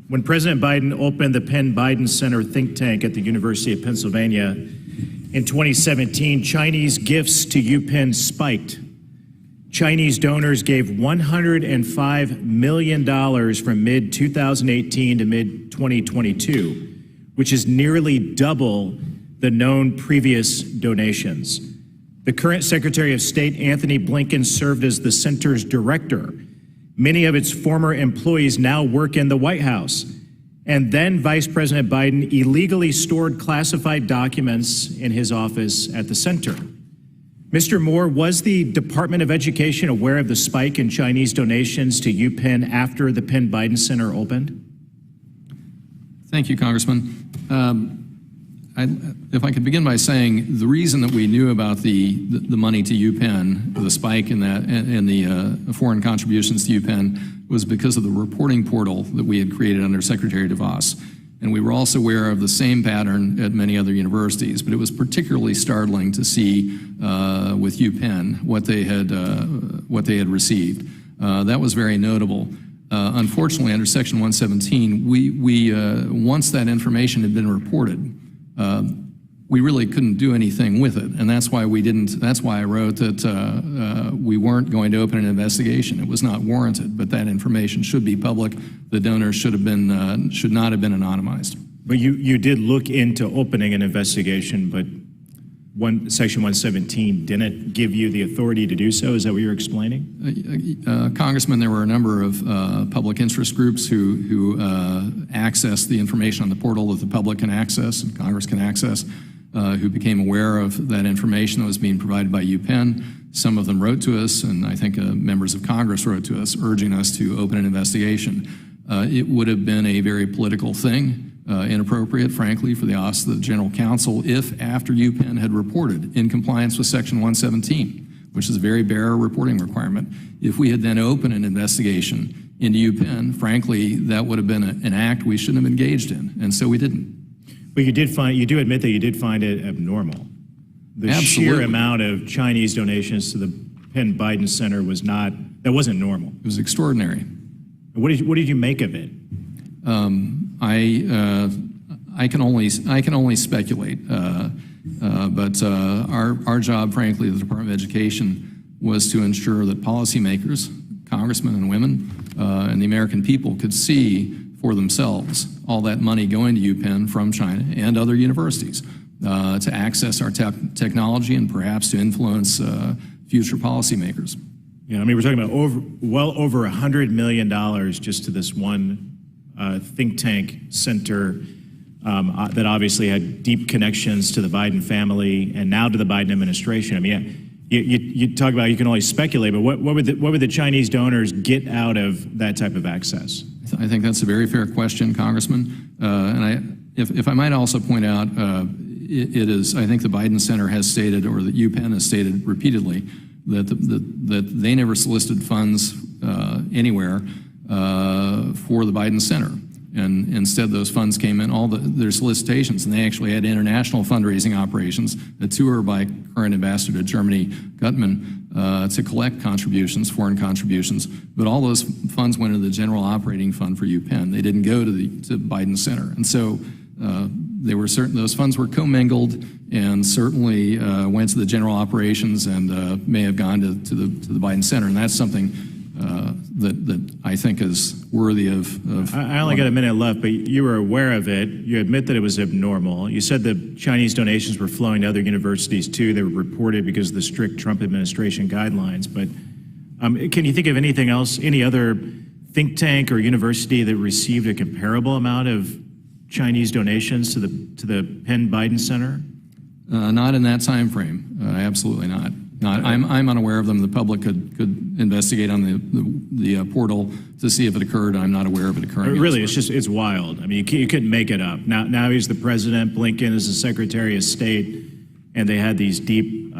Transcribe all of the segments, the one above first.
When President Biden opened the Penn-Biden Center think tank at the University of Pennsylvania in 2017, Chinese gifts to UPenn spiked. Chinese donors gave $105 million from mid-2018 to mid-2022, which is nearly double the known previous donations. The current Secretary of State, Anthony Blinken, served as the center's director. Many of its former employees now work in the White House. And then Vice President Biden illegally stored classified documents in his office at the center. Mr. Moore, was the Department of Education aware of the spike in Chinese donations to UPenn after the Penn-Biden Center opened? Thank you, Congressman. If I could begin by saying the reason that we knew about the money to UPenn, the spike in that and the foreign contributions to UPenn, was because of the reporting portal that we had created under Secretary DeVos. And we were also aware of the same pattern at many other universities, but it was particularly startling to see with UPenn what they had received. That was very notable. Unfortunately, under Section 117, once that information had been reported, we really couldn't do anything with it, and that's why we didn't. That's why I wrote that we weren't going to open an investigation. It was not warranted, but that information should be public. The donors should not have been anonymized. But you did look into opening an investigation, but Section 117 didn't give you the authority to do so. Is that what you're explaining? Congressman, there were a number of public interest groups who accessed the information on the portal that the public can access and Congress can access, who became aware of that information that was being provided by UPenn. Some of them wrote to us, and I think members of Congress wrote to us, urging us to open an investigation. It would have been a very political thing. Inappropriate, frankly, for the Office of the General Counsel if, after UPenn had reported in compliance with Section 117, which is a very bare reporting requirement, if we had then opened an investigation into UPenn, frankly, that would have been an act we shouldn't have engaged in, and so we didn't. But you do admit that you did find it abnormal. The sheer amount of Chinese donations to the Penn-Biden Center wasn't normal. It was extraordinary. What did you make of it? I can only speculate, but our job, frankly, the Department of Education, was to ensure that policymakers, congressmen and women, and the American people could see for themselves all that money going to UPenn from China and other universities to access our technology and perhaps to influence future policymakers. Yeah, I mean, we're talking about well over $100 million just to this one think tank center that obviously had deep connections to the Biden family and now to the Biden administration. I mean, you talk about you can only speculate, but what would the Chinese donors get out of that type of access? I think that's a very fair question, Congressman. And if I might also point out, it is, I think the Biden Center has stated, or that UPenn has stated repeatedly, that they never solicited funds anywhere for the Biden Center. And instead, those funds came in, their solicitations, and they actually had international fundraising operations, a tour by current ambassador to Germany, Gutmann, to collect contributions, foreign contributions. But all those funds went into the general operating fund for UPenn. They didn't go to Biden Center. And so those funds were commingled and certainly went to the general operations and may have gone to the Biden Center. And that's something that I think is worthy of I only got a minute left, but you were aware of it. You admit that it was abnormal. You said the Chinese donations were flowing to other universities too. They were reported because of the strict Trump administration guidelines. But can you think of anything else, any other think tank or university that received a comparable amount of Chinese donations to the Penn-Biden Center? Not in that time frame. Absolutely not. I'm unaware of them. The public could investigate on the portal to see if it occurred. I'm not aware of it occurring. Really, it's wild. I mean, you couldn't make it up. Now he's the president. Blinken is the Secretary of State, and they had these deep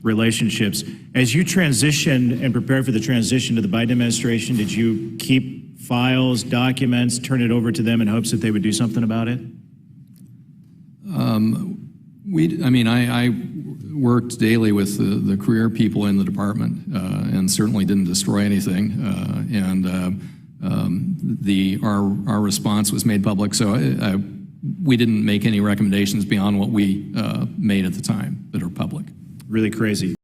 relationships. As you transitioned and prepared for the transition to the Biden administration, did you keep files, documents, turn it over to them in hopes that they would do something about it? I worked daily with the career people in the department and certainly didn't destroy anything. our response was made public. So we didn't make any recommendations beyond what we made at the time that are public. Really crazy.